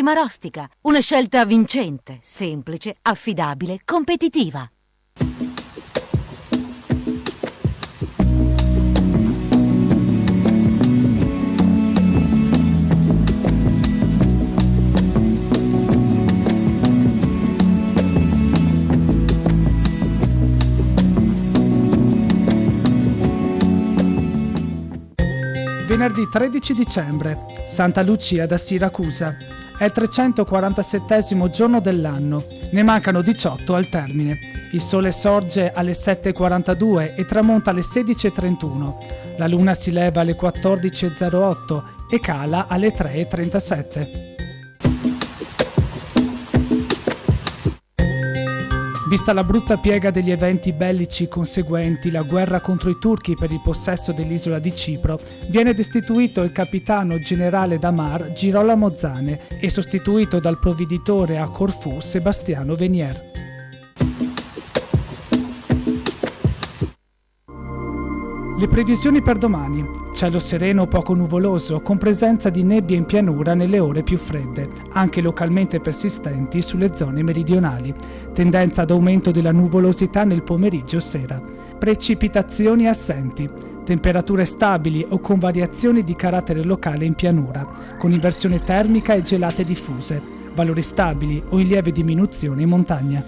Marostica. Una scelta vincente, semplice, affidabile, competitiva. Venerdì 13 dicembre, Santa Lucia da Siracusa. È il 347° giorno dell'anno, ne mancano 18 al termine. Il sole sorge alle 7:42 e tramonta alle 16:31. La luna si leva alle 14:08 e cala alle 3:37. Vista la brutta piega degli eventi bellici conseguenti la guerra contro i turchi per il possesso dell'isola di Cipro, viene destituito il capitano generale da mar Girolamo Zane e sostituito dal provveditore a Corfù Sebastiano Venier. Le previsioni per domani: cielo sereno poco nuvoloso, con presenza di nebbie in pianura nelle ore più fredde, anche localmente persistenti sulle zone meridionali. Tendenza ad aumento della nuvolosità nel pomeriggio sera. Precipitazioni assenti. Temperature stabili o con variazioni di carattere locale in pianura, con inversione termica e gelate diffuse. Valori stabili o in lieve diminuzione in montagna.